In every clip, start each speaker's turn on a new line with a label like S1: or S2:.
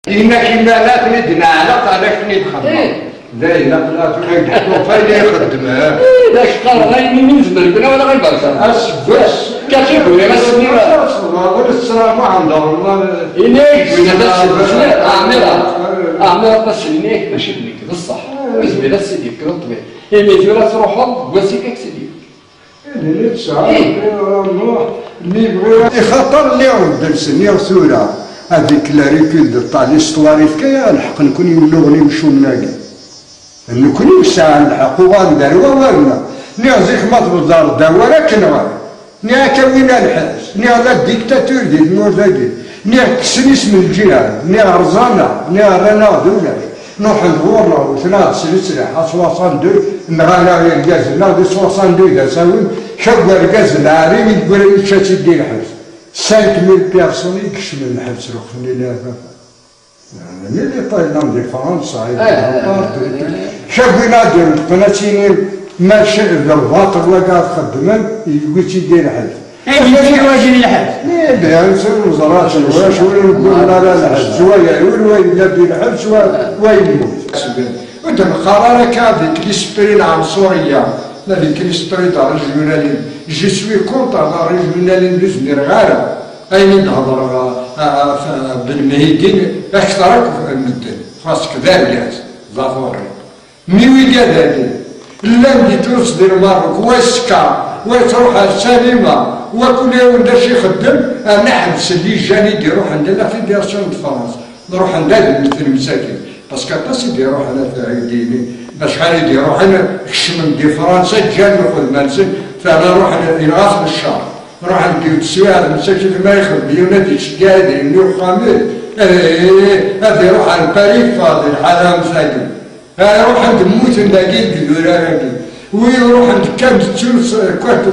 S1: إنا كما لا تندنا على قالك ندخل لا لا تنجحوا فايدة يخدمها
S2: داك قال غير من زمن بنا ولا غير بركة
S1: أسبس
S2: كتبوا يا مسني
S1: ولا السلام عندهم الله
S2: إنك بنا بس أعمل بس إنك ماشي بنيك بصح وزمي لا سيدي كذا طبيعي إني ترى تروحوا وسيكك سيدي
S1: اللي تسعى اللي بغى يخاطر اللي عود السنية وثورة هذيك لا ريكول دو طالي ستواريف كيا الحق نكون يولوغني مشو ناقي نكون يسعى الحق وغندار وغانا نعزيك ما تبدار دوارة كنوار نيا كوينا الحاس نيا لا الديكتاتور دي النور داكي نيا كسن اسم الجهاد نيا رزانا نيا رانا دولا نروح ندورنا وثلاث سلسلة 62 نغانا الغاز ناضي 62 دا ساوي شغل الغاز العاري يقول لي شاتي دير الحبس 5000 بيرسون يكشموا الحبس رخصني لا يعني اللي طايلان دي فرنسا شغل نادي القناتيني ماشي الباطل وقاعد خدمن يقول يدير الحبس
S3: يدير واجب الحبس
S1: بيان سير وزارات الواش ولا نقول لا الحبس شويه وين يدير الحبس ويموت وانت القرار كذا كريسبري العنصريه هذه كريسبري تاع الرجولين جي سوي كونتر الرجولين بزمير غاره اين نهضر بالمهيدين اكثر المدن خاصك ذا ظافوري مي قال لا ندي تروس دير مارك واسكا وتروح السينما وكل يوم دا شي يخدم انا حبس اللي جاني يروح عندنا في ديرسيون د فرنسا نروح عندنا المساكين باسكو باس يروح انا في عيديني باش غادي يروح انا كشم دي فرنسا جاني ناخذ منزل فانا نروح الى اخر الشهر نروح عندي التسويق المساكين ما يخدم يونادي شقادي نيو خامل هذا يروح على باريس فاضي الحالة مساكين يروح عند موت نلاقي الدولار ويروح عند كامل تونس كوات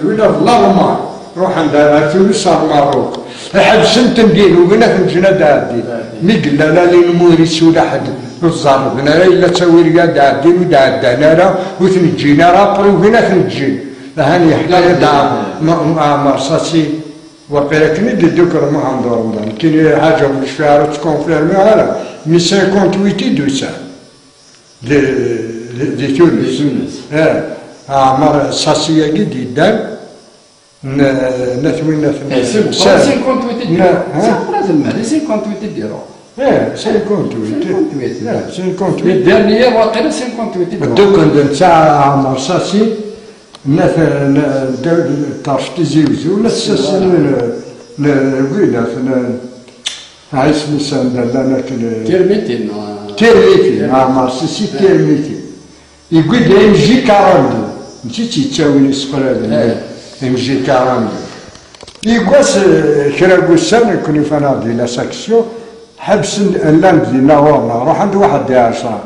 S1: وين الأغمار روح عند تونس الماروك حبس ندير وين في الجنة عادي مي قلنا لا لي نموريس ولا حد الزرب انا الا تسوي رياض عادي ودا عندنا راه وتنجينا راه قريب وين تنجي هاني حكايه تاع مرصاصي وقيلا كني دوك ما عندو رمضان كاين حاجه مش فيها تكونفيرمي على مي 58 دوسا دي تونس عمر ساسيه جديدا نثوي
S2: سي 58 لازم مالي 58 ديرو
S1: 58
S2: الدرنيير واقيلا 58
S1: دوك نتاع عمر ساسي طرف تزيوزو ولا تساسن وين عايش نسان دلنا
S2: تيرميتين
S1: عمر ساسي تيرميتين يقول لي ام جي 42 مشيتي تساوي سقرا ام جي 42 يقواس كرا قوسان كوني فانا دي لا ساكسيو حبس لاند دي ناورنا روح عند واحد دي 10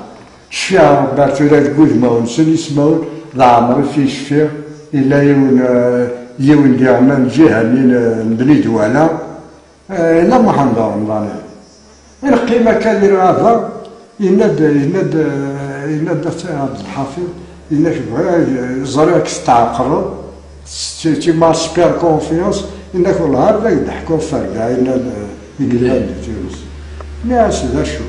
S1: شفيا بارتولات قدما ونسن يسمون لا عمري في شفيا الا يون دي عمان جهه من بني دوانا لا ما حنضر رمضان القيمه كادير هذا يند عبد الحفيظ إنك بغا زريك تعقل تيما سبير كونفيونس إنك والله هذا يضحكوا فرقة إن الإنجليز تونس ناس ذا شو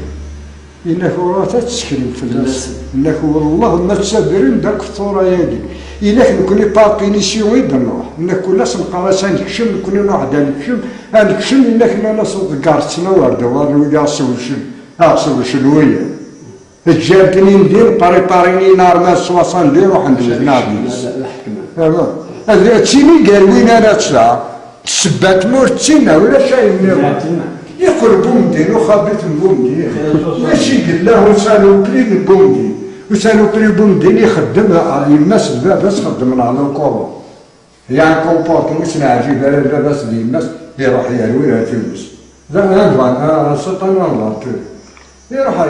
S1: إنك والله تتسكرين في الناس إنك والله ما تسابرين داك الثورة يدي إنك نكوني باقيني شي ويد نروح إنك كل سنقرا سنكشم نكوني نوحد نكشم نكشم إنك أنا صوت كارتنا ورده ولا أصل شنوية الجابتني ندير باريني نارمال 60 ندير روح عند النادي هذا تشيني قال وين انا تسعى السبات مور تشينا ولا شيء يقول بومدين وخابط بومدين ماشي قال له وسالو بري بومدين وسالو بري بومدين يخدم الناس بس خدم على الكورو يعني كومبورتمون عجيب لاباس لي الناس يروح يروي تونس ذا هذا سلطان الله يروح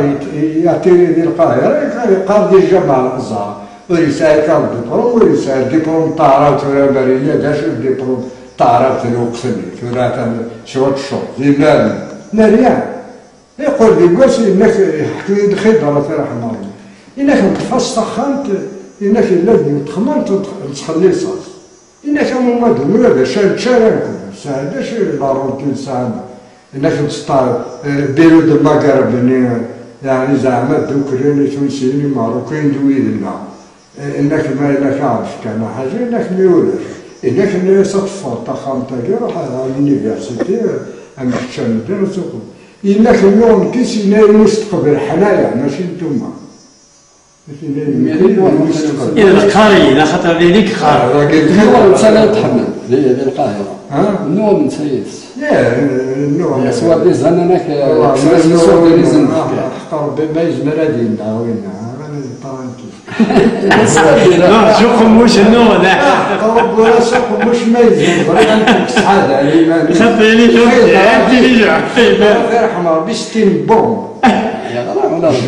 S1: يعطيني ديال القاهرة يقال ديال جامع الأزهر ويسأل كان ديبلوم ويسأل ديبلوم طارات ولا برية داش ديبلوم طارات الوقسمي ثلاثة شوط الشوط زي لا ريان يقول لي واش إنك يحكي لي الخضرة في رحمة الله إنك تفص سخنت إنك الذي تخمنت تخلي صاص إنك ممدن ولا شارككم ساعة داش لا روتين ساعة انك تسطا بيرو دو المغرب يعني زعما دوكريني تونسيين ماروكين دويدنا انك ما الا كعرف كان حاجه انك ميولر انك اللي صدفه تخامتك روح على اليونيفرسيتي انك تشان درس انك اليوم كيسينا المستقبل حنايا ماشي نتوما
S3: إذا القاري إذا خطر ذلك قاري.
S2: النوع الإنسان يتحمل للقاهرة. النوع من سيدس.
S1: النوع.
S2: سواء بيزن أنا
S1: سواء بيزن. أختار بيزن ردين داوينا.
S3: شو قموش النوع ده؟
S1: طب ولا شو قموش ميزن. بريء سعادة الإيمان.
S3: خطيني شو
S1: غير حمار بستين بوم.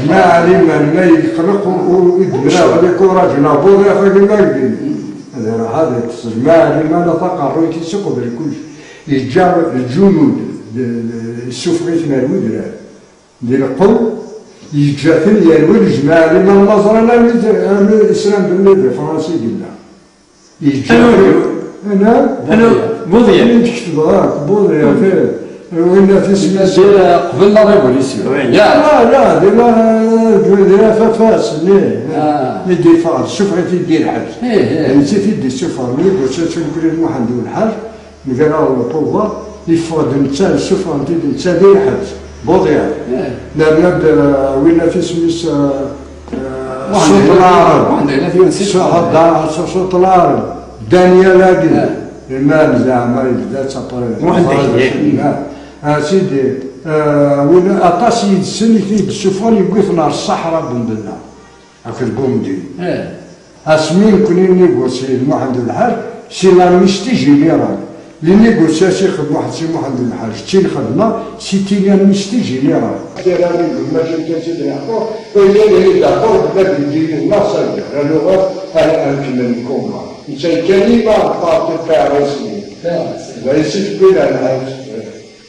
S1: ما الإيمان ما يخلق ويدبر هذا كورة جنابور يا أخي المجد. هذا ما الإيمان تقرر يتسقط بالكل. يجار الجنود السفريت مال ودرا ديال القل يجاتن يالوي الجماعة اللي ما نظرنا الإسلام بالنبي فرنسي قلنا يجاتن
S3: أنا بوضيع
S1: نكتب بوضيع وين في سمية
S2: قبل لا ريفوليسيون
S1: لا ديما فاس يدي فاس السفرة تدي الحج نسيت يدي السفرة ملي قلت تنقول المحمد والحج قالوا البوفوار يفرض نتا السفرة نتا ديال الحج بوضيع نبدا وين في سميس صوت العرب صوت العرب دانيال هاكي المال زعما يبدا تابري سيدي وين اطاس يدسن يد السفر يبغي في نار الصحراء بندنا هاك البومدي اسمين كوني نيغوسي المحمد الحاج سي لا ميستيجي لي راه لي نيغوسياسي خدم واحد سي محمد الحاج تي الخدمه سي تي لا ميستيجي لي راه تيراني المجال تاع سيدي يعقوب ويلي داكور بلا بيجي الناس اللغه انا نكمل الكومبا نتا كلمه بارتي تاع راسي لا يسيت بلا الحاج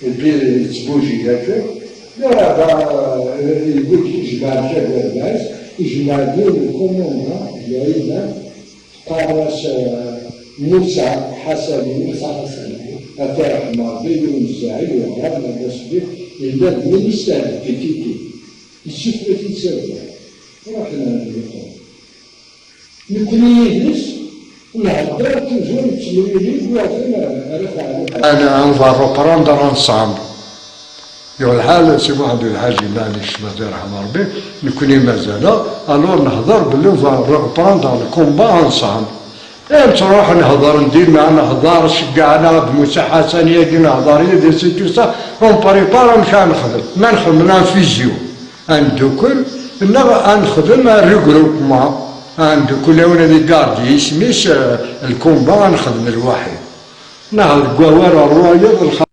S1: البي تبوجي هكا لا يقول لك يجمع كذا الناس يجمع ديال الكوموندا العيله قارس موسى حسن أتى ماضي والمزاعي وعرب الرسول إلا من يستاهل كتيتي السفرة تتساوي رحنا نلقاو يكون يجلس ونهضر توجور التمريري ويعطينا رفع أنا أنظر براندر انسامبل يو الحال سي واحد الحاج معليش الله يرحم ربي نكوني مازال الور نهضر باللي براندر الكومبا انسامبل تروح نهضر ندير معنا نهضر شقعنا بموسى حسن يجي نهضر يدير سيتو صا اون بريبار مشى نخدم ما نخدم لا فيزيو ندوكل نخدم ريغروبمون ندوكل وانا دي كاردي سميش الكومبا نخدم الواحد نهضر كوار الروايه